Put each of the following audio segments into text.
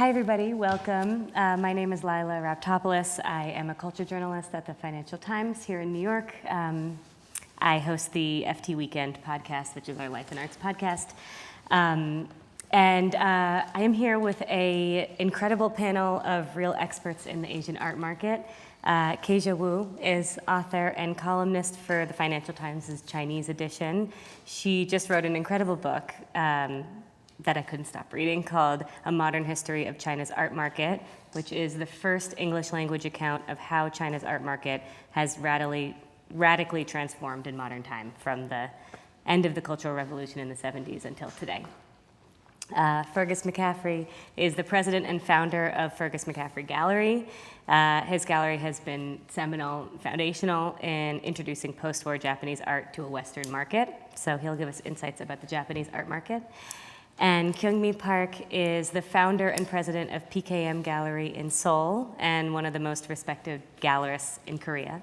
Hi, everybody. Welcome. My name is Lilah Raptopoulos. I am a culture journalist at the Financial Times here in New York. I host the FT Weekend podcast, which is our life and arts podcast. And I am here with an incredible panel of real experts in the Asian art market. Kejia is author and columnist for the Financial Times' Chinese edition. She just wrote an incredible book that I couldn't stop reading called A Modern History of China's Art Market, which is the first English language account of how China's art market has radically transformed in modern time from the end of the Cultural Revolution in the 70s until today. Fergus McCaffrey is the president and founder of Fergus McCaffrey Gallery. His gallery has been seminal, foundational in introducing post-war Japanese art to a Western market. So he'll give us insights about the Japanese art market. And Kyung-mee Park is the founder and president of PKM Gallery in Seoul and one of the most respected gallerists in Korea.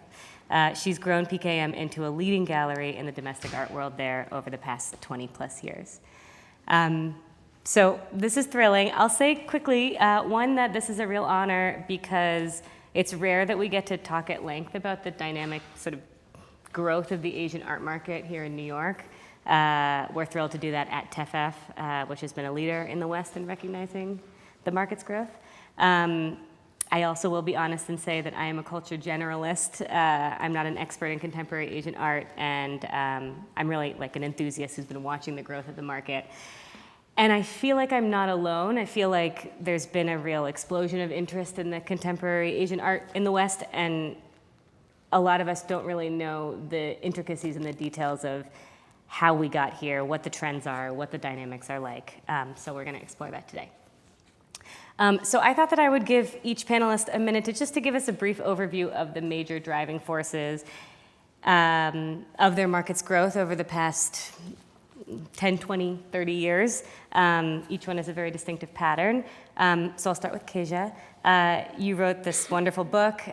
She's grown PKM into a leading gallery in the domestic art world there over the past 20 plus years. So this is thrilling. I'll say quickly, one, that this is a real honor because it's rare that we get to talk at length about the dynamic sort of growth of the Asian art market here in New York. We're thrilled to do that at TEFF, which has been a leader in the West in recognizing the market's growth. I also will be honest and say that I am a culture generalist. I'm not an expert in contemporary Asian art, and I'm really like an enthusiast who's been watching the growth of the market. And I feel like I'm not alone. I feel like there's been a real explosion of interest in the contemporary Asian art in the West, and a lot of us don't really know the intricacies and the details of how we got here, what the trends are, what the dynamics are like. So we're gonna explore that today. So I thought that I would give each panelist a minute to give us a brief overview of the major driving forces of their market's growth over the past 10, 20, 30 years. Each one has a very distinctive pattern. So I'll start with Kejia. You wrote this wonderful book.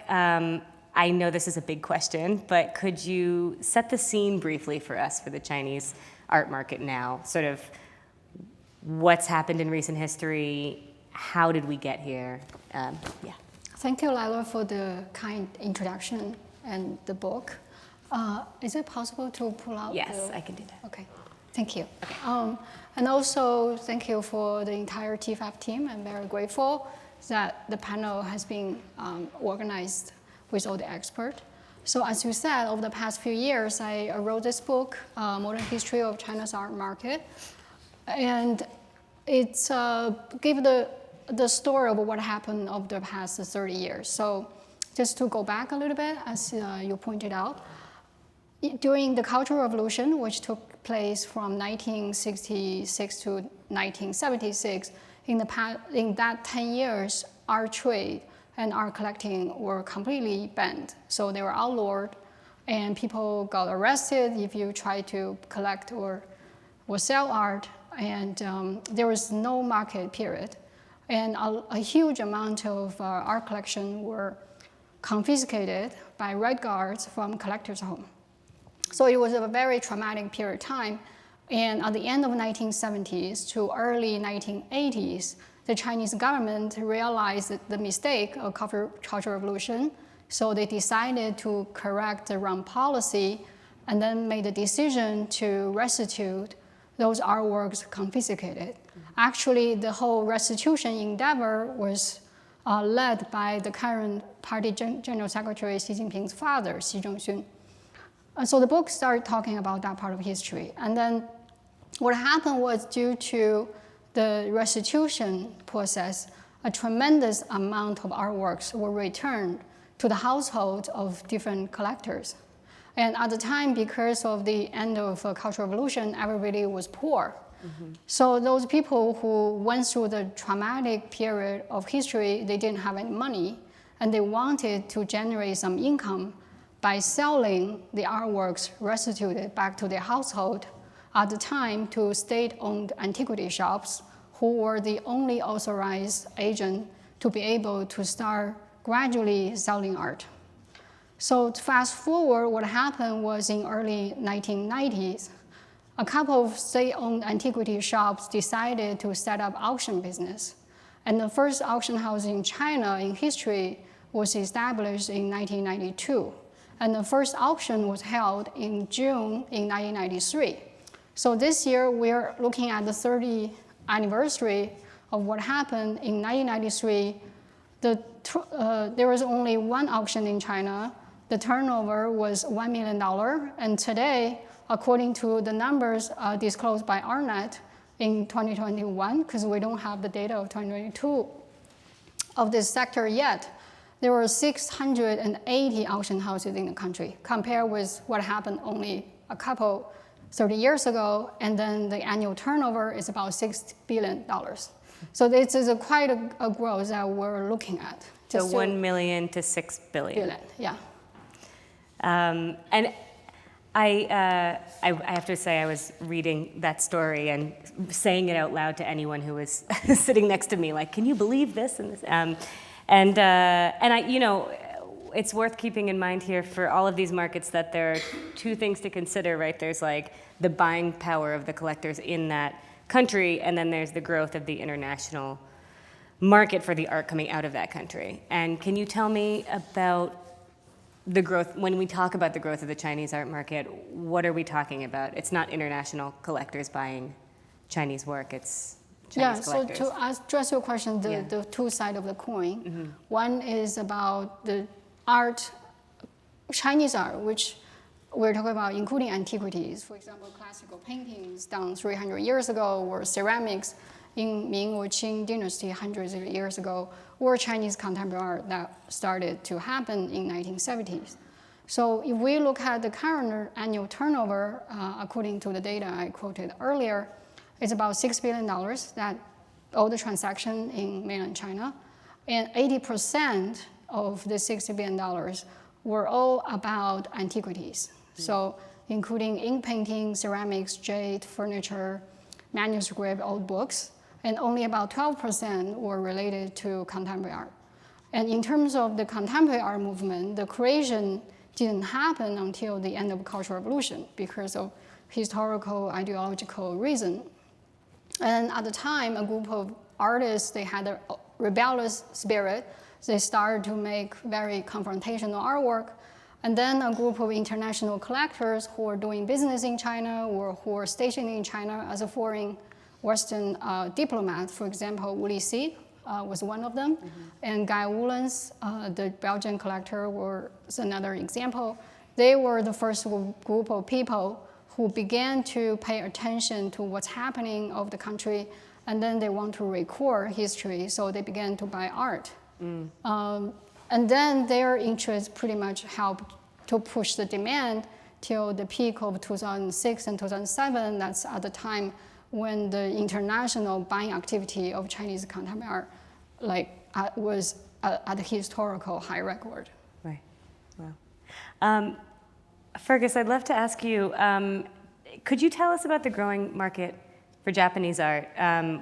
I know this is a big question, but could you set the scene briefly for us for the Chinese art market now? Sort of what's happened in recent history, how did we get here? Yeah. Thank you, Lilah, for the kind introduction and the book. Is it possible to pull out? Yes, I can do that. Okay, thank you. Okay. And also, thank you for the entire TFAF team. I'm very grateful that the panel has been organized with all the experts. So as you said, over the past few years, I wrote this book, Modern History of China's Art Market. And it's give the story of what happened over the past 30 years. So just to go back a little bit, as you pointed out, during the Cultural Revolution, which took place from 1966 to 1976, in that 10 years, art trade and art collecting were completely banned. So they were outlawed, and people got arrested if you try to collect or sell art, and there was no market period. And a huge amount of art collection were confiscated by Red Guards from collectors' home. So it was a very traumatic period of time. And at the end of the 1970s to early 1980s, the Chinese government realized the mistake of Cultural Revolution, so they decided to correct the wrong policy and then made the decision to restitute those artworks confiscated. Actually, the whole restitution endeavor was led by the current Party General Secretary Xi Jinping's father, Xi Zhongxun. So the book started talking about that part of history. And then what happened was, due to the restitution process, a tremendous amount of artworks were returned to the household of different collectors. And at the time, because of the end of the Cultural Revolution, everybody was poor. Mm-hmm. So those people who went through the traumatic period of history, they didn't have any money, and they wanted to generate some income by selling the artworks restituted back to their household at the time to state-owned antiquity shops, who were the only authorized agent to be able to start gradually selling art. So to fast forward, what happened was in early 1990s, a couple of state-owned antiquity shops decided to set up auction business. And the first auction house in China in history was established in 1992. And the first auction was held in June in 1993. So this year, we're looking at the 30th anniversary of what happened in 1993. There was only one auction in China. The turnover was $1 million. And today, according to the numbers disclosed by Arnet in 2021, because we don't have the data of 2022 of this sector yet, there were 680 auction houses in the country, compared with what happened only 30 years ago, and then the annual turnover is about $6 billion. So this is quite a growth that we're looking at. So 1 million to 6 billion. Yeah. And I have to say, I was reading that story and saying it out loud to anyone who was sitting next to me, like, can you believe this? And this, and I, you know, it's worth keeping in mind here for all of these markets that there are two things to consider, right? There's like the buying power of the collectors in that country, and then there's the growth of the international market for the art coming out of that country. And can you tell me about the growth, when we talk about the growth of the Chinese art market, what are we talking about? It's not international collectors buying Chinese work, it's Chinese collectors. So to address your question, the two sides of the coin, one is about the art, Chinese art, which we're talking about including antiquities. For example, classical paintings done 300 years ago, or ceramics in Ming or Qing dynasty hundreds of years ago, or Chinese contemporary art that started to happen in 1970s. So if we look at the current annual turnover, according to the data I quoted earlier, it's about $6 billion, that all the transactions in mainland China, and 80% of the $60 billion were all about antiquities. So including ink painting, ceramics, jade, furniture, manuscript, old books, and only about 12% were related to contemporary art. And in terms of the contemporary art movement, the creation didn't happen until the end of the Cultural Revolution because of historical, ideological reason. And at the time, a group of artists, they had a rebellious spirit. They started to make very confrontational artwork. And then a group of international collectors who were doing business in China or who were stationed in China as a foreign Western diplomat, for example, Willy C. Was one of them, and Guy Woolens, the Belgian collector, was another example. They were the first group of people who began to pay attention to what's happening of the country, and then they want to record history, so they began to buy art. And then their interest pretty much helped to push the demand till the peak of 2006 and 2007. That's at the time when the international buying activity of Chinese contemporary art was at a historical high record. Right. Wow. Fergus, I'd love to ask you, could you tell us about the growing market for Japanese art?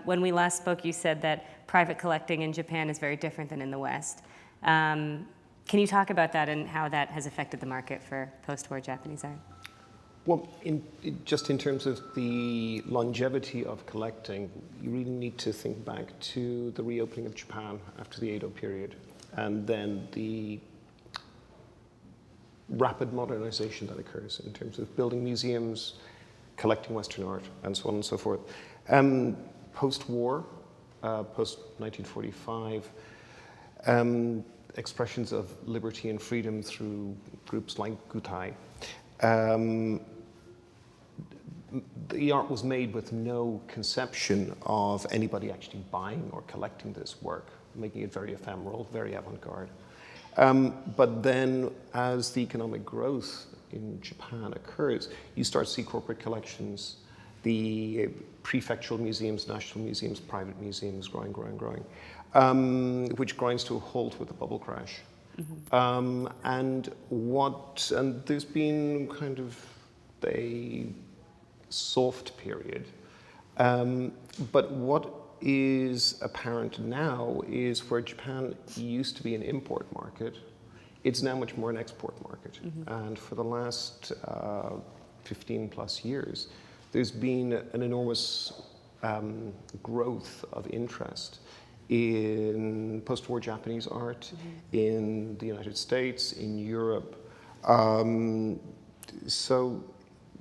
When we last spoke, you said that private collecting in Japan is very different than in the West. Can you talk about that and how that has affected the market for post-war Japanese art? Well, just in terms of the longevity of collecting, you really need to think back to the reopening of Japan after the Edo period, and then the rapid modernization that occurs in terms of building museums, collecting Western art, and so on and so forth. Post-war, post-1945, expressions of liberty and freedom through groups like Gutai. The art was made with no conception of anybody actually buying or collecting this work, making it very ephemeral, very avant-garde. But then as the economic growth in Japan occurs, you start to see corporate collections, the prefectural museums, national museums, private museums growing, which grinds to a halt with the bubble crash. And there's been kind of a soft period. But what is apparent now is where Japan used to be an import market, it's now much more an export market. And for the last 15 plus years, there's been an enormous growth of interest in post-war Japanese art, in the United States, in Europe. So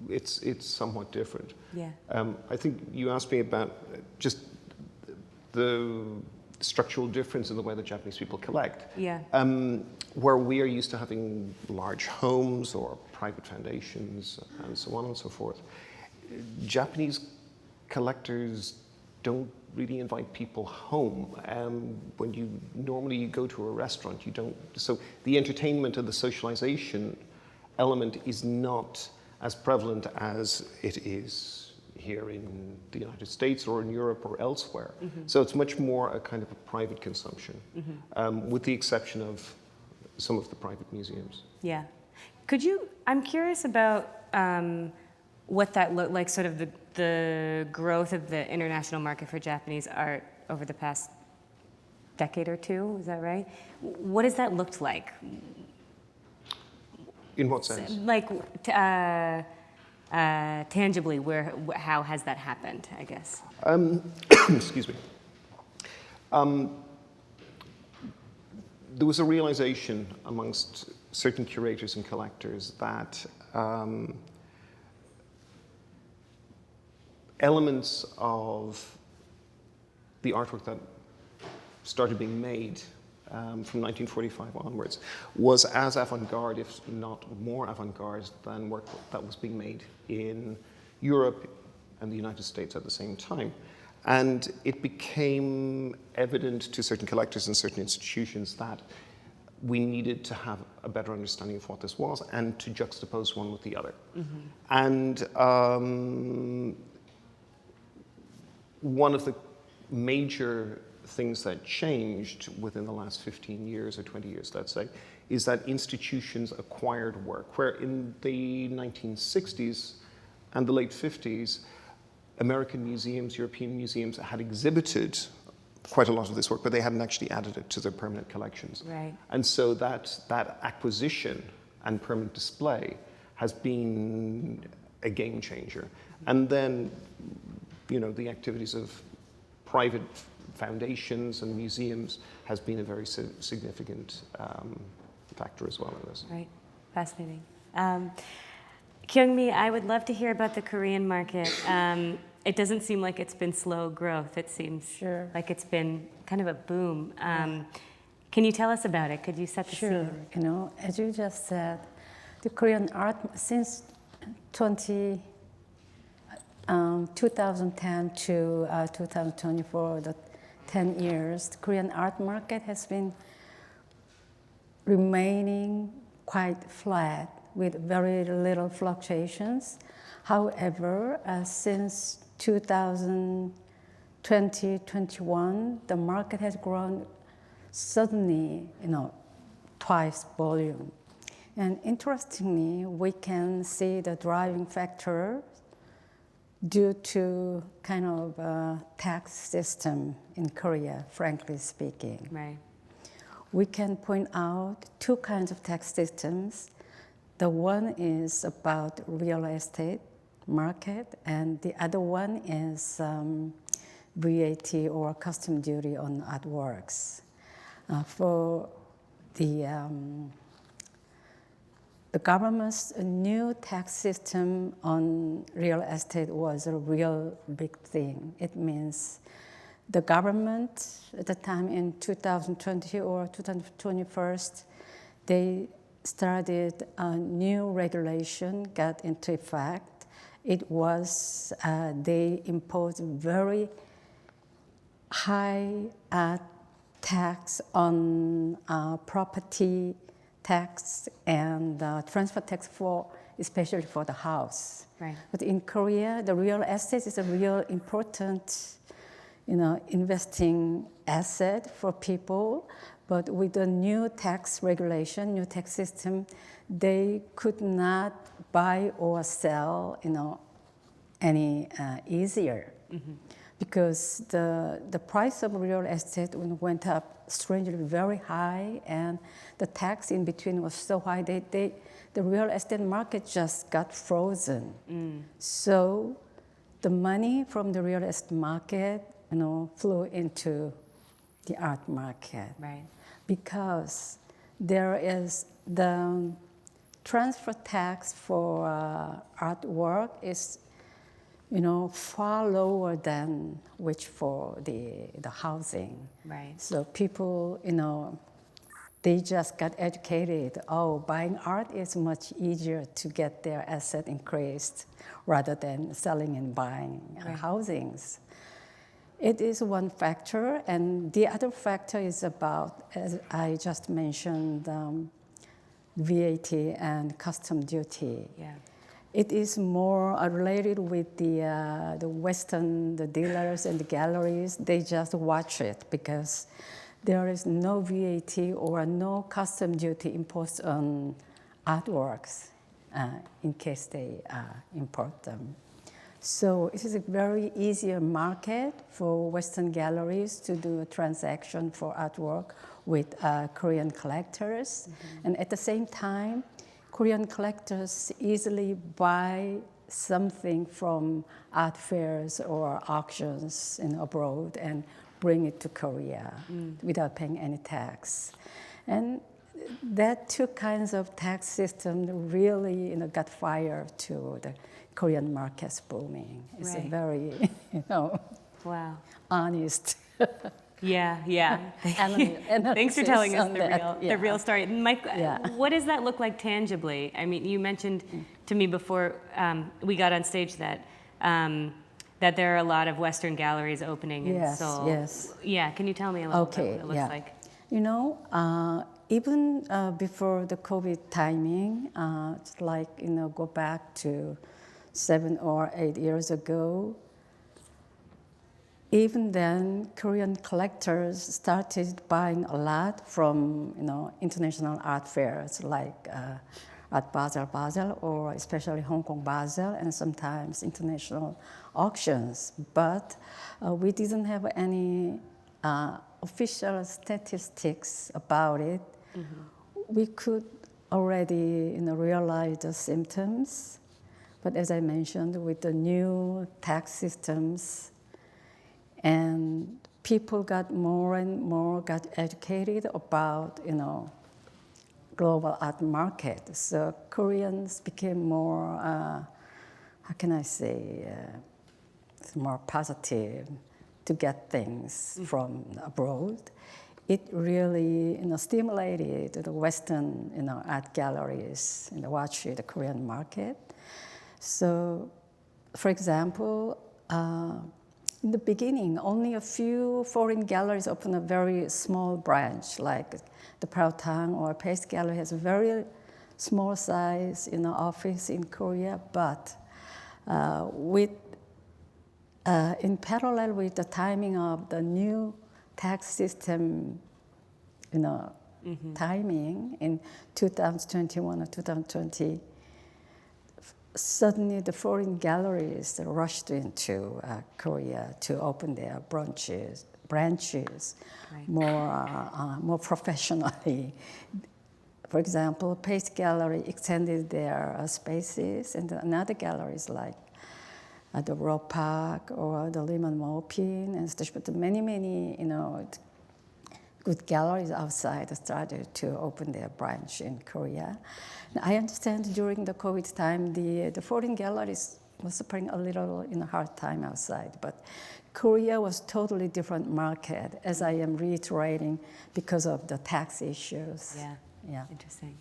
it's somewhat different. Yeah. I think you asked me about just the structural difference in the way that Japanese people collect. Yeah. Where we are used to having large homes or private foundations and so on and so forth, Japanese collectors don't really invite people home. When you normally go to a restaurant, you don't. So the entertainment and the socialization element is not as prevalent as it is here in the United States or in Europe or elsewhere. So it's much more a kind of a private consumption, with the exception of some of the private museums. Yeah. I'm curious about what that looked like, sort of the growth of the international market for Japanese art over the past decade or two, is that right? What has that looked like? In what sense? Like, tangibly, how has that happened, I guess? Excuse me. There was a realization amongst certain curators and collectors that elements of the artwork that started being made from 1945 onwards was as avant-garde, if not more avant-garde, than work that was being made in Europe and the United States at the same time. And it became evident to certain collectors and certain institutions that we needed to have a better understanding of what this was and to juxtapose one with the other. And one of the major things that changed within the last 15 years or 20 years, let's say, is that institutions acquired work, where in the 1960s and the late 50s, American museums, European museums had exhibited quite a lot of this work, but they hadn't actually added it to their permanent collections. Right. And so that acquisition and permanent display has been a game changer. And then, the activities of private foundations and museums has been a very significant factor as well in this. Right, fascinating. Kyung-mee, I would love to hear about the Korean market. It doesn't seem like it's been slow growth. It seems like it's been kind of a boom. Can you tell us about it? Could you set the Sure. scene? As you just said, the Korean art since 2010 to 2024, the 10 years, the Korean art market has been remaining quite flat with very little fluctuations. However, since 2020-21, the market has grown suddenly, twice volume. And interestingly, we can see the driving factor due to kind of a tax system in Korea, frankly speaking. Right. We can point out two kinds of tax systems. The one is about real estate market, and the other one is VAT or custom duty on artworks. For the government's new tax system on real estate was a real big thing. It means the government at the time in 2020 or 2021, they started a new regulation, got into effect. It was, they imposed very high tax on property tax and transfer tax especially for the house. Right. But in Korea, the real estate is a real important, investing asset for people. But with the new tax regulation, new tax system, they could not buy or sell, any easier. Because the price of real estate went up strangely very high, and the tax in between was so high, the real estate market just got frozen. So the money from the real estate market, flew into the art market. Right. Because there is the transfer tax for artwork is, far lower than which for the housing. Right. So people, they just got educated. Oh, buying art is much easier to get their asset increased rather than selling and buying housings. It is one factor, and the other factor is about, as I just mentioned, VAT and custom duty. Yeah. It is more related with the Western, the dealers and the galleries. They just watch it because there is no VAT or no custom duty imposed on artworks in case they import them. So it is a very easier market for Western galleries to do a transaction for artwork with Korean collectors. Mm-hmm. And at the same time, Korean collectors easily buy something from art fairs or auctions abroad and bring it to Korea without paying any tax. And that two kinds of tax system really got fire to the Korean markets booming. It's a very, wow. honest. Yeah. Thanks for telling us the real story. Mike, what does that look like tangibly? I mean, you mentioned to me before we got on stage that that there are a lot of Western galleries opening in Seoul. Yes. Yeah, can you tell me a little about what it looks like? Even before the COVID timing, it's like, go back to 7 or 8 years ago, even then, Korean collectors started buying a lot from, international art fairs like Art Basel, or especially Hong Kong Basel, and sometimes international auctions. But we didn't have any official statistics about it. Mm-hmm. We could already, realize the symptoms. But as I mentioned, with the new tax systems, and people got more and more educated about, global art market. So Koreans became more, how can I say, more positive to get things from abroad. It really, stimulated the Western, art galleries, watch the Korean market. So, for example, in the beginning, only a few foreign galleries opened a very small branch, like the Praotang or Paste Gallery has a very small size office in Korea, but in parallel with the timing of the new tax system, timing in 2021 or 2020, suddenly the foreign galleries rushed into Korea to open their branches right. more professionally. For example, Paste Gallery extended their spaces, and another galleries like the Roe Park or the Lehman Mopin, and many good galleries outside started to open their branch in Korea. I understand during the COVID time, the foreign galleries were suffering a little hard time outside, but Korea was totally different market, as I am reiterating, because of the tax issues. Yeah. Interesting.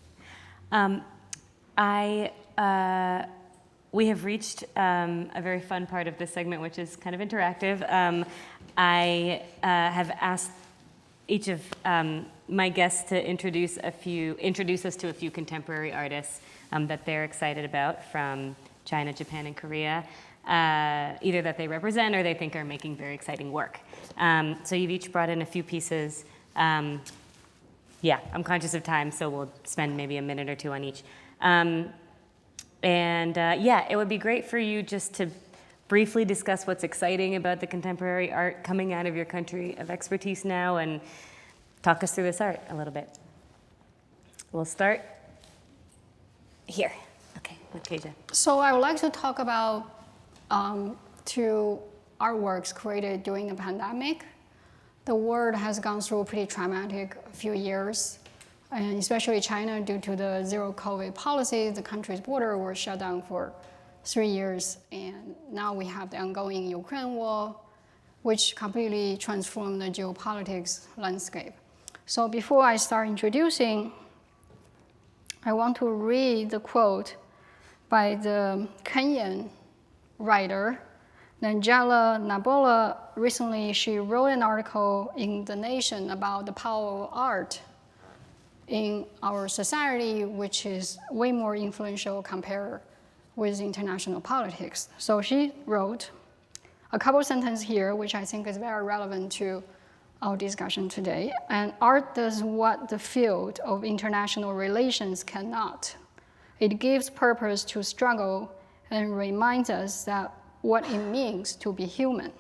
We have reached a very fun part of this segment, which is kind of interactive. I have asked each of my guests to introduce us to a few contemporary artists that they're excited about from China, Japan, and Korea, either that they represent or they think are making very exciting work. So you've each brought in a few pieces. I'm conscious of time, so we'll spend maybe a minute or two on each. It would be great for you just to briefly discuss what's exciting about the contemporary art coming out of your country of expertise now, and talk us through this art a little bit. We'll start here. Okay, with Kejia. So I would like to talk about two artworks created during the pandemic. the world has gone through a pretty traumatic few years, and especially China, due to the zero COVID policy, the country's border were shut down for 3 years, and now we have the ongoing Ukraine war, which completely transformed the geopolitics landscape. So before I start introducing, I want to read the quote by the Kenyan writer, Nanjala Nabola. Recently, she wrote an article in The Nation about the power of art in our society, which is way more influential compared with international politics. So she wrote a couple sentences here, which I think is very relevant to our discussion today. And art does what the field of international relations cannot. It gives purpose to struggle and reminds us that what it means to be human.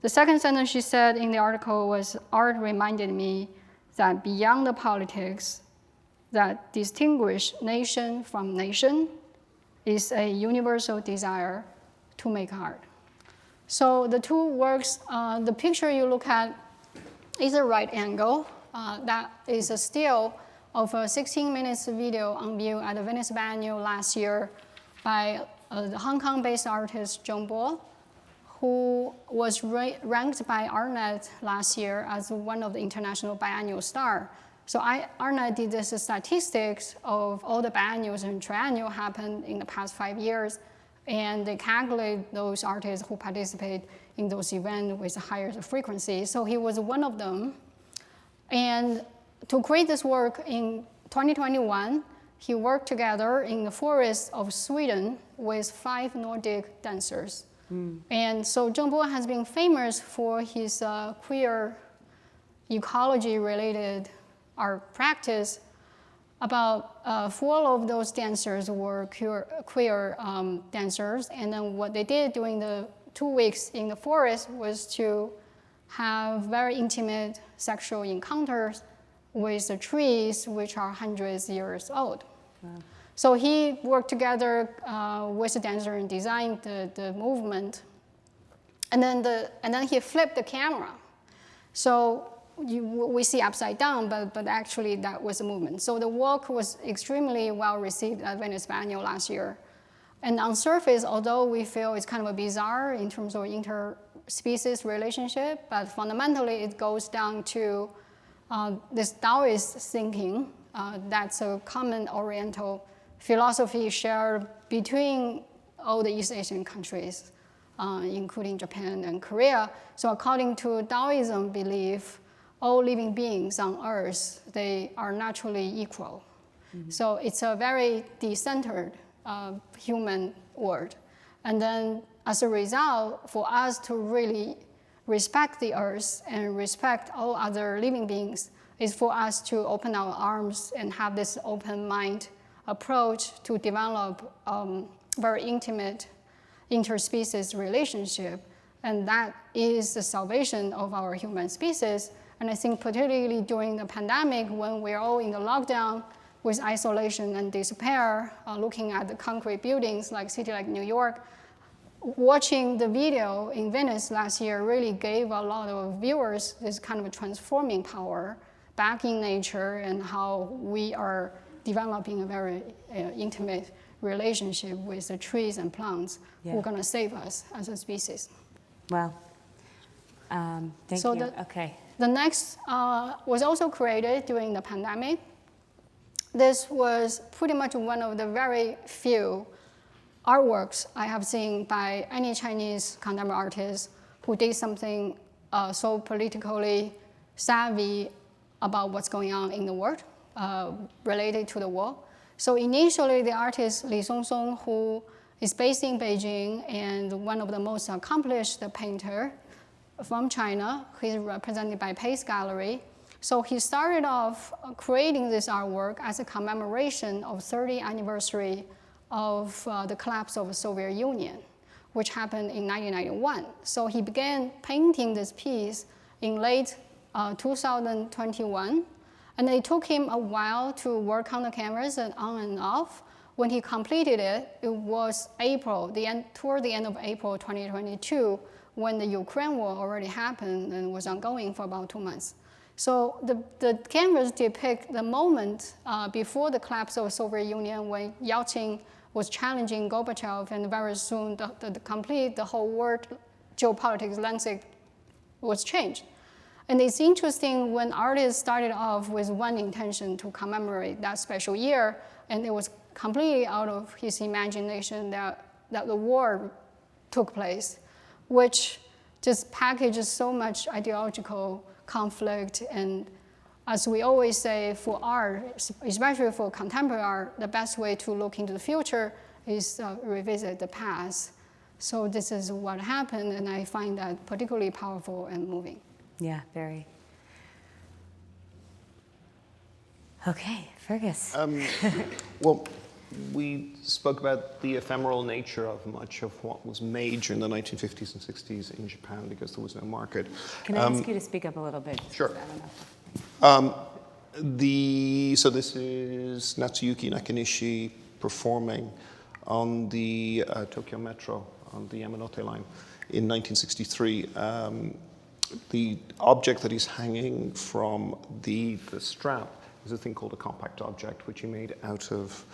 The second sentence she said in the article was, art reminded me that beyond the politics that distinguish nation from nation is a universal desire to make art. So the two works, the picture you look at is a right angle. That is a still of a 16 minutes video on view at the Venice Biennial last year by the Hong Kong-based artist Zhong Bo, who was ranked by Artnet last year as one of the international biennial stars. So Artnet did this statistics of all the biennials and triennial happened in the past 5 years, and they calculate those artists who participate in those events with a higher frequency. So he was one of them. And to create this work in 2021, he worked together in the forest of Sweden with 5 Nordic dancers. And so Zhong Bo has been famous for his queer ecology-related art practice. About 4 of those dancers were queer dancers, and then what they did during the 2 weeks in the forest was to have very intimate sexual encounters with the trees, which are hundreds of years old. Wow. So he worked together with the dancer and designed the movement, and then he flipped the camera. So we see upside down, but actually that was a movement. So the work was extremely well received at Venice Biennial last year. And on surface, although we feel it's kind of a bizarre in terms of interspecies relationship, but fundamentally it goes down to this Taoist thinking that's a common Oriental philosophy shared between all the East Asian countries, including Japan and Korea. So according to Taoism belief, all living beings on Earth, they are naturally equal. Mm-hmm. So it's a very decentered human world. And then as a result, for us to really respect the Earth and respect all other living beings is for us to open our arms and have this open mind approach to develop very intimate interspecies relationship. And that is the salvation of our human species. And I think particularly during the pandemic, when we're all in the lockdown with isolation and despair, looking at the concrete buildings like city like New York, watching the video in Venice last year really gave a lot of viewers this kind of a transforming power back in nature and how we are developing a very intimate relationship with the trees and plants who are going to save us as a species. Wow. Thank you. Okay. The next was also created during the pandemic. This was pretty much one of the very few artworks I have seen by any Chinese contemporary artist who did something so politically savvy about what's going on in the world related to the war. So initially, the artist Li Songsong, who is based in Beijing and one of the most accomplished painter from China, he's represented by Pace Gallery. So he started off creating this artwork as a commemoration of 30th anniversary of the collapse of the Soviet Union, which happened in 1991. So he began painting this piece in late 2021. And it took him a while to work on the canvas and on and off. When he completed it, it was April, toward the end of April 2022, when the Ukraine war already happened and was ongoing for about 2 months. So the canvas depicts the moment before the collapse of the Soviet Union when Yeltsin was challenging Gorbachev, and very soon the whole world geopolitics landscape was changed. And it's interesting when artists started off with one intention to commemorate that special year, and it was completely out of his imagination that the war took place, which just packages so much ideological conflict. And as we always say, for art, especially for contemporary art, the best way to look into the future is revisit the past. So this is what happened, and I find that particularly powerful and moving. Yeah, very. Okay, Fergus. Well, we spoke about the ephemeral nature of much of what was made during the 1950s and 60s in Japan because there was no market. Can I ask you to speak up a little bit? Sure. I don't know. So this is Natsuyuki Nakanishi performing on the Tokyo Metro on the Yamanote line in 1963. The object that he's hanging from the strap is a thing called a compact object, which he made out of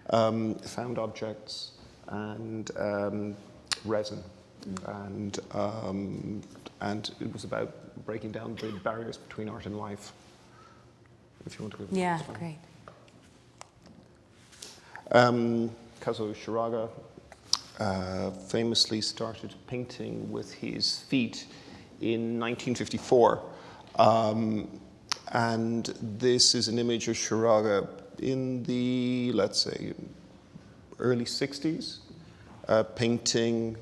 found objects and resin. And it was about breaking down the barriers between art and life. If you want to go. Yeah, great. Kazuo Shiraga famously started painting with his feet in 1954. And this is an image of Shiraga in the, let's say, early 60s, painting,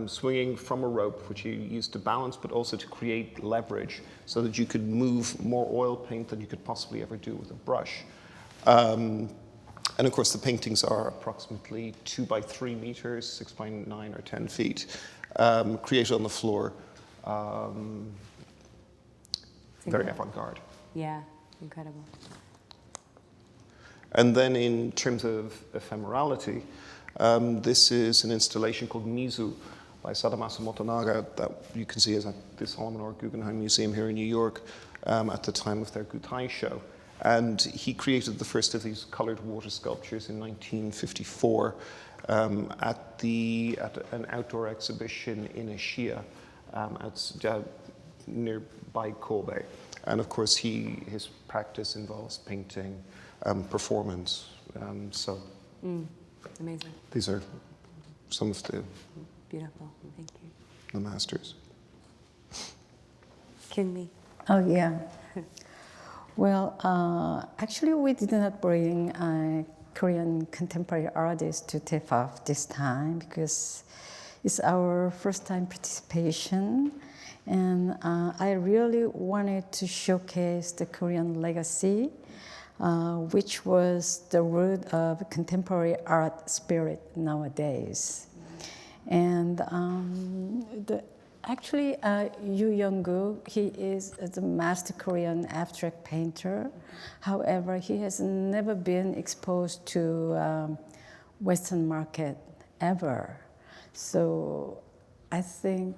swinging from a rope, which he used to balance, but also to create leverage so that you could move more oil paint than you could possibly ever do with a brush. And of course, the paintings are approximately 2 by 3 meters, 6 by 9 or 10 feet, created on the floor. Very avant-garde. Yeah, incredible. And then in terms of ephemerality, this is an installation called Mizu by Sadamasa Motonaga that you can see is at the Solomon Guggenheim Museum here in New York at the time of their Gutai show. And he created the first of these colored water sculptures in 1954 at an outdoor exhibition in Ashiya nearby Kobe. And of course, his practice involves painting, performance. Amazing. These are some of the Beautiful. Thank you. the masters. Kyung-mee. Oh, yeah. Well, actually, we did not bring Korean contemporary artists to TIFF this time because it's our first time participation. And I really wanted to showcase the Korean legacy, which was the root of contemporary art spirit nowadays. And actually, Yoo Young-guk, he is the master Korean abstract painter. However, he has never been exposed to Western market ever. So I think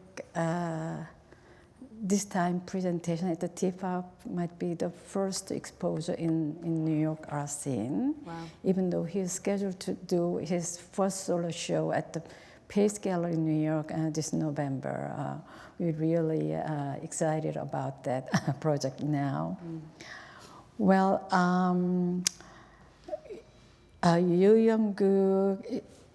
this time presentation at the TIFF might be the first exposure in New York art scene. Wow. Even though he is scheduled to do his first solo show at the Pace Gallery in New York this November. We're really excited about that project now. Well, Yoo Young-guk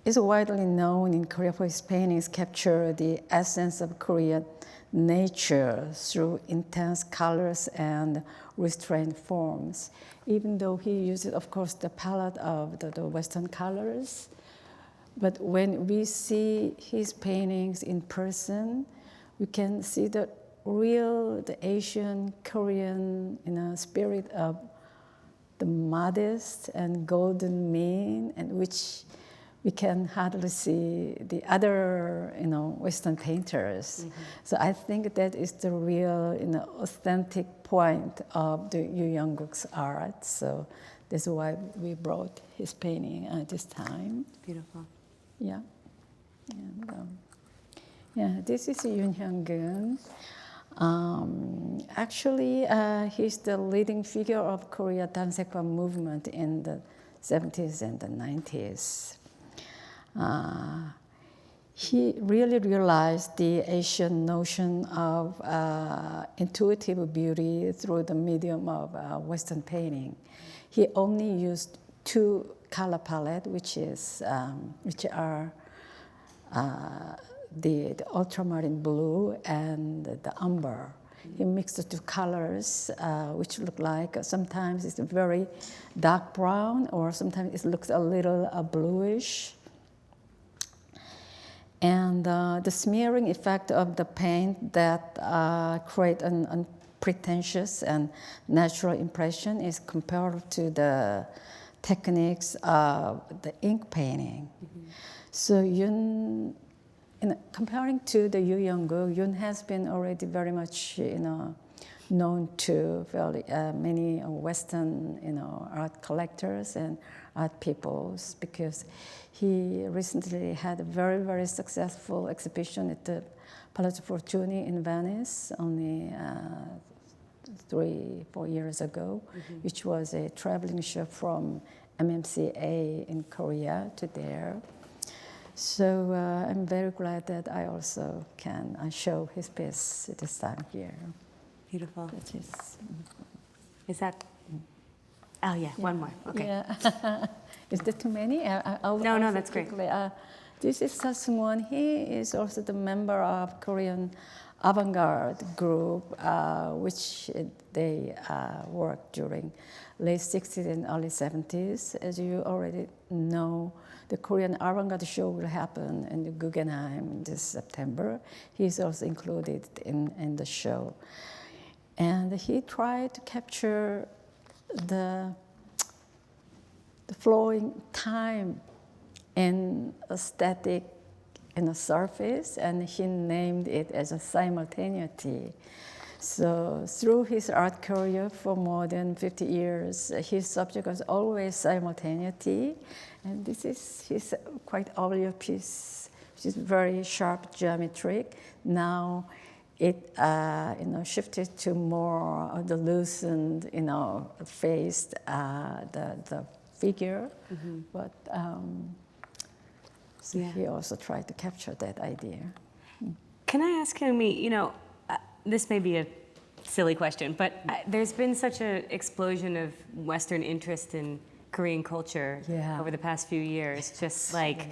is widely known in Korea for his paintings capture the essence of Korean nature through intense colors and restrained forms. Even though he uses, of course, the palette of the Western colors, but when we see his paintings in person, we can see the Asian Korean spirit of the modest and golden mean, and which we can hardly see the other Western painters. Mm-hmm. So I think that is the real authentic point of the Yoo Young-guk's art. So that's why we brought his painting this time. Beautiful. Yeah. And Yeah, this is Yoon Hyung-gun. Actually, he's the leading figure of Korea Dansekwa movement in the 70s and the 90s. He really realized the Asian notion of intuitive beauty through the medium of Western painting. He only used two color palettes, which are the ultramarine blue and the umber. He mixed the two colors, which look like sometimes it's very dark brown, or sometimes it looks a little bluish. And the smearing effect of the paint that create an unpretentious and natural impression is compared to the techniques of the ink painting. So Yoon, comparing to the Yoo Young-gu, Yoon has been already very much, known to fairly many Western, art collectors and art peoples, because he recently had a very, very successful exhibition at the Palazzo Fortuny in Venice only 3-4 years ago, which was a traveling show from MMCA in Korea to there. So I'm very glad that I also can show his piece this time here. Beautiful. Which Is that? Oh yeah, one more. Okay. Yeah. Is there too many? No, that's great. This is Sasung-won. He is also the member of Korean avant-garde group, which they worked during late 60s and early 70s. As you already know, the Korean avant-garde show will happen in the Guggenheim this September. He's also included in the show. And he tried to capture the flowing time in a static in a surface, and he named it as a simultaneity. So through his art career for more than 50 years, his subject was always simultaneity. And this is his quite earlier piece, which is very sharp geometric. Now it shifted to more of the loosened, faced the figure. But so he also tried to capture that idea. Can I ask Kyung-mee, this may be a silly question, but there's been such an explosion of Western interest in Korean culture over the past few years. Just like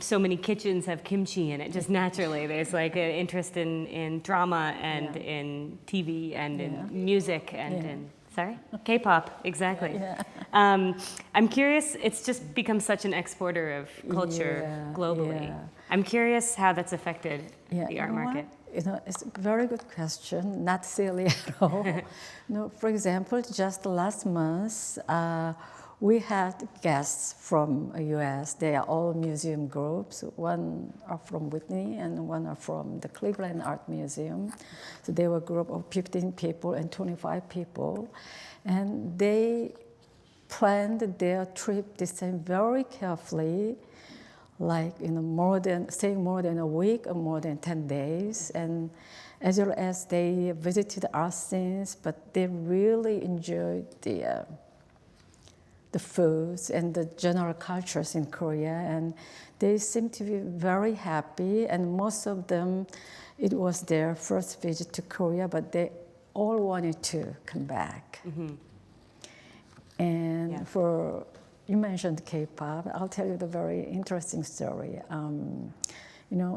so many kitchens have kimchi in it, just naturally. There's like an interest in drama and in TV and in music and in, K-pop, exactly. Yeah. I'm curious, it's just become such an exporter of culture globally. Yeah. I'm curious how that's affected the art market. It's a very good question, not silly at all. For example, just last month, we had guests from the US. They are all museum groups. One are from Whitney and one are from the Cleveland Art Museum. So they were a group of 15 people and 25 people. And they planned their trip this time very carefully, like staying more than a week or more than 10 days. And as well as they visited art scenes, but they really enjoyed the foods and the general cultures in Korea, and they seem to be very happy, and most of them, it was their first visit to Korea, but they all wanted to come back. And you mentioned K-pop, I'll tell you the very interesting story.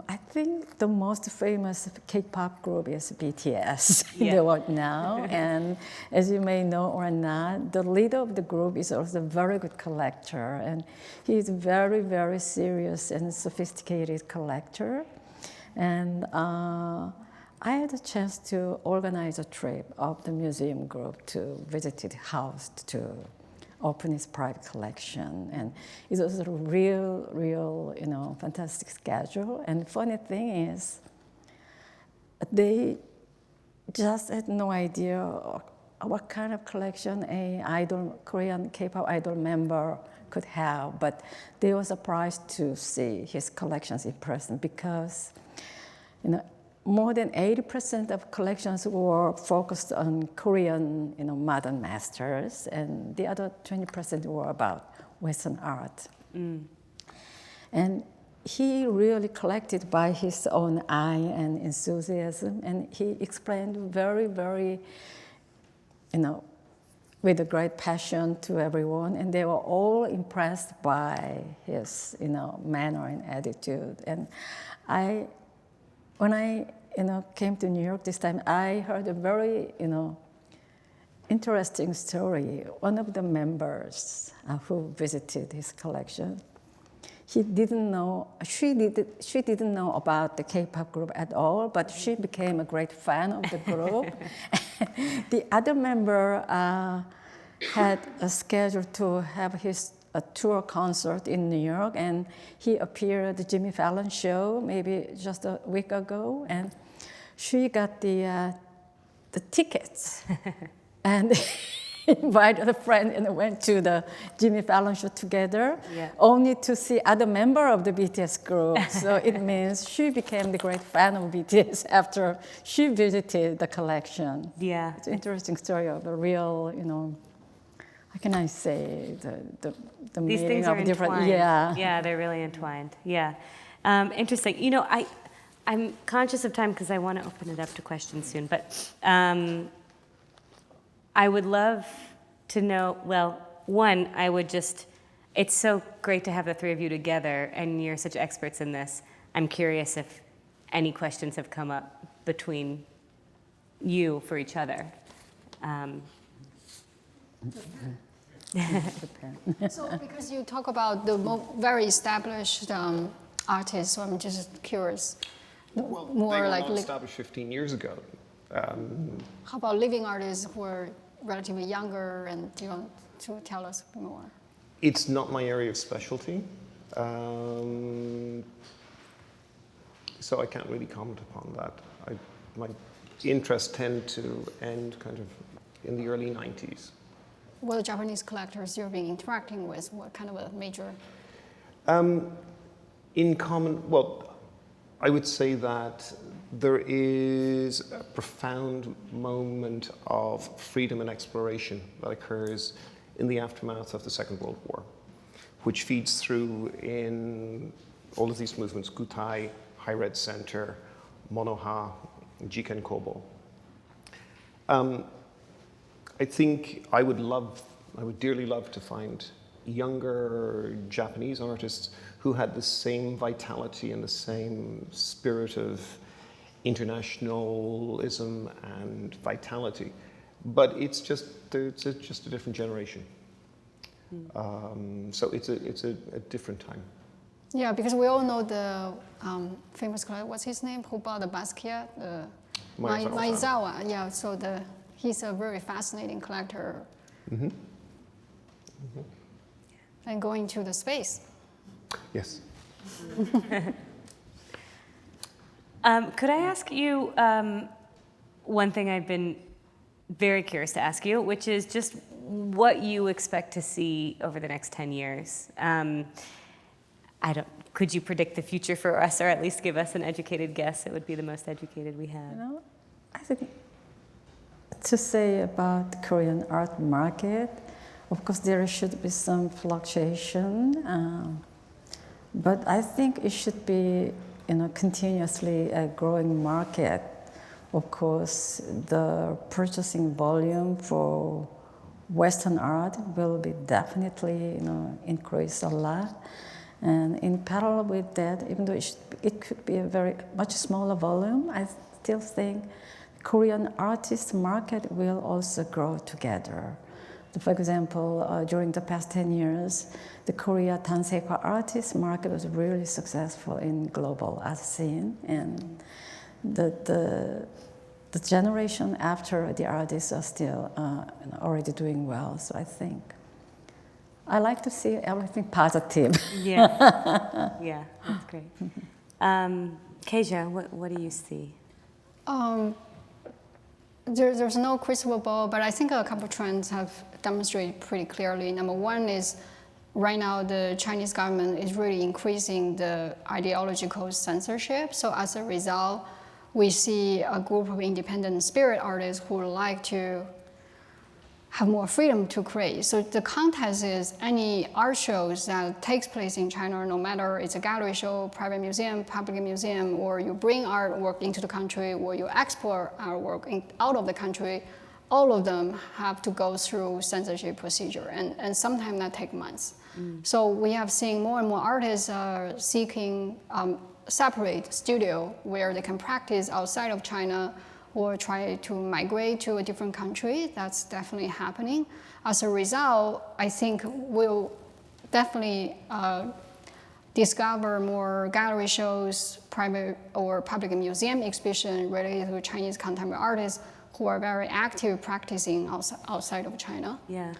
I think the most famous K-pop group is BTS in the world now. And as you may know or not, the leader of the group is also a very good collector. And he's a very, very serious and sophisticated collector. And I had a chance to organize a trip of the museum group to visit his house to open his private collection, and it was a real, fantastic schedule. And funny thing is, they just had no idea what kind of collection a Korean K-pop idol member could have, but they were surprised to see his collections in person because, more than 80% of collections were focused on Korean, modern masters, and the other 20% were about Western art. And he really collected by his own eye and enthusiasm, and he explained very, very, with a great passion to everyone, and they were all impressed by his, manner and attitude. And when I, came to New York this time, I heard a very, interesting story. One of the members who visited his collection, she didn't know about the K-pop group at all, but she became a great fan of the group. The other member had a schedule to have his tour concert in New York, and he appeared at the Jimmy Fallon show maybe just a week ago, and she got the tickets and invited a friend and went to the Jimmy Fallon show together, only to see other member of the BTS group. So it means she became the great fan of BTS after she visited the collection. Yeah. It's an interesting story of a real, how can I say, the These meaning things of are different, entwined. yeah. Yeah, they're really entwined. Yeah. Interesting. I'm conscious of time because I want to open it up to questions soon, but I would love to know, well, one, it's so great to have the three of you together, and you're such experts in this. I'm curious if any questions have come up between you for each other. So because you talk about the very established artists, so I'm just curious. Well, More they were like not established 15 years ago. how about living artists who are relatively younger, and do you want to tell us more? It's not my area of specialty, so I can't really comment upon that. My interests tend to end kind of in the early 90s. What Japanese collectors you've been interacting with, what kind of a major? Well, I would say that there is a profound moment of freedom and exploration that occurs in the aftermath of the Second World War, which feeds through in all of these movements: Gutai, High Red Center, Monoha, Jiken Kobo. I think I would dearly love to find younger Japanese artists who had the same vitality and the same spirit of internationalism and vitality, but it's just a different generation. So it's a different time. Yeah, because we all know the famous collector, what's his name, who bought the Basquiat? Maezawa. Yeah, so he's a very fascinating collector. Mm-hmm. Mm-hmm. And going to the space. Yes. Could I ask you one thing I've been very curious to ask you, which is just what you expect to see over the next 10 years? Could you predict the future for us, or at least give us an educated guess? It would be the most educated we have. I think to say about the Korean art market, of course there should be some fluctuation, but I think it should be continuously a growing market. Of course, the purchasing volume for Western art will be definitely increase a lot. And in parallel with that, even though it could be a very much smaller volume, I still think the Korean artist market will also grow together. For example, during the past 10 years, the Korea Tanseiwa artist market was really successful in global art scene, and the generation after the artists are still already doing well. So I think I like to see everything positive. Yeah, yeah, that's great. Kejia, what do you see? There's no crystal ball, but I think a couple trends have demonstrated pretty clearly. Number one is right now the Chinese government is really increasing the ideological censorship. So as a result, we see a group of independent spirit artists who would like to have more freedom to create. So the context is any art shows that takes place in China, no matter it's a gallery show, private museum, public museum, or you bring artwork into the country, or you export artwork out of the country, all of them have to go through censorship procedure, and sometimes that takes months. So we have seen more and more artists are seeking separate studio where they can practice outside of China or try to migrate to a different country. That's definitely happening. As a result, I think we'll definitely discover more gallery shows, private or public museum exhibition related to Chinese contemporary artists who are very active practicing outside of China. Yeah.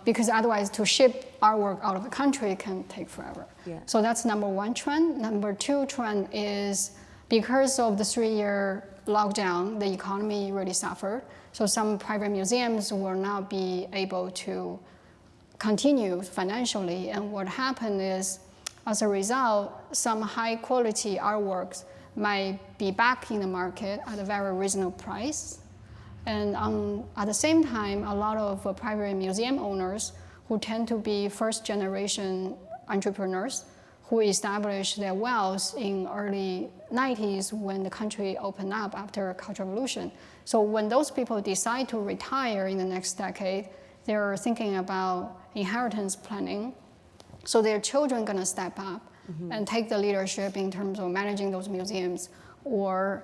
Because otherwise to ship artwork out of the country can take forever. Yeah. So that's number one trend. Number two trend is because of the 3-year lockdown, the economy really suffered. So some private museums will not be able to continue financially. And what happened is, as a result, some high quality artworks might be back in the market at a very reasonable price. And at the same time, a lot of private museum owners who tend to be first generation entrepreneurs who established their wealth in early 90s when the country opened up after the Cultural Revolution. So when those people decide to retire in the next decade, they're thinking about inheritance planning. So their children gonna step up and take the leadership in terms of managing those museums or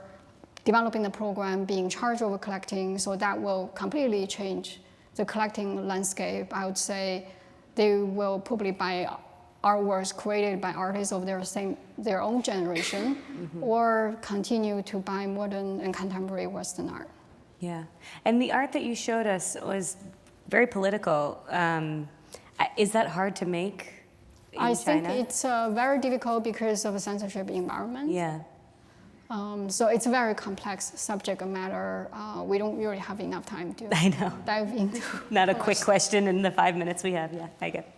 developing the program, being in charge of collecting. So that will completely change the collecting landscape. I would say they will probably buy artworks created by artists of their own generation, or continue to buy modern and contemporary Western art. Yeah, and the art that you showed us was very political. Is that hard to make in China? I think it's very difficult because of a censorship environment. Yeah. So it's a very complex subject matter. We don't really have enough time to I know. dive into. Not a quick question in the 5 minutes we have. Yeah, I get it.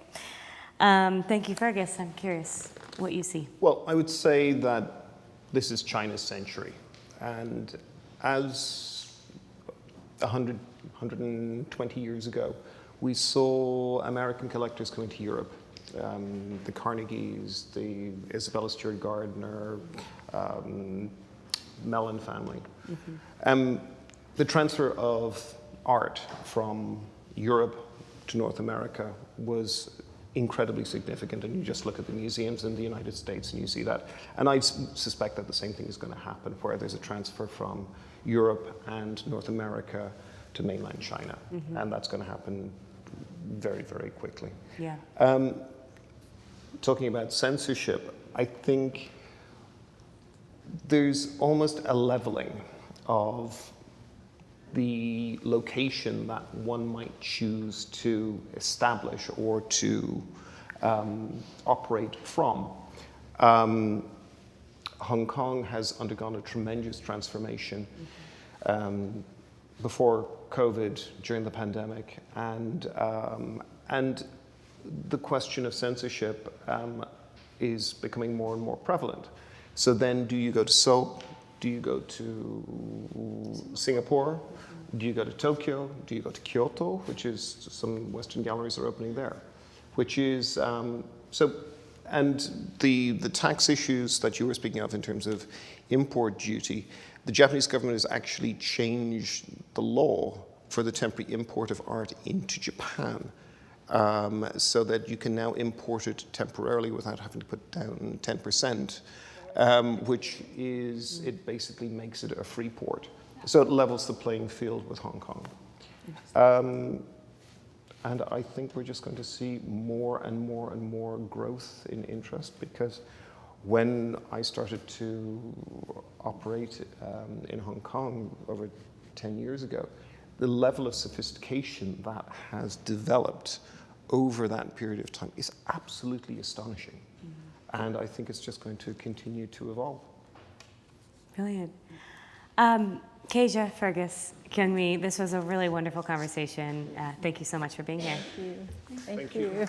Thank you, Fergus. I'm curious what you see. Well, I would say that this is China's century. And as 120 years ago, we saw American collectors coming to Europe. The Carnegies, the Isabella Stewart Gardner, Mellon family. The transfer of art from Europe to North America was incredibly significant, and you just look at the museums in the United States and you see that. And I suspect that the same thing is going to happen where there's a transfer from Europe and North America to mainland China, and that's going to happen very, very quickly. Yeah. Talking about censorship, I think there's almost a leveling of the location that one might choose to establish or to operate from. Hong Kong has undergone a tremendous transformation before COVID, during the pandemic, and the question of censorship is becoming more and more prevalent. So then, do you go to Seoul? Do you go to Singapore? Do you go to Tokyo? Do you go to Kyoto, which is some Western galleries are opening there? Which is so, and the tax issues that you were speaking of in terms of import duty, the Japanese government has actually changed the law for the temporary import of art into Japan. So that you can now import it temporarily without having to put down 10%, which is, it basically makes it a free port. So it levels the playing field with Hong Kong. And I think we're just going to see more and more and more growth in interest, because when I started to operate in Hong Kong over 10 years ago, the level of sophistication that has developed over that period of time is absolutely astonishing. And I think it's just going to continue to evolve. Brilliant. Kejia, Fergus, Kyung-mee, this was a really wonderful conversation. Thank you so much for being here. Thank you. Thank you.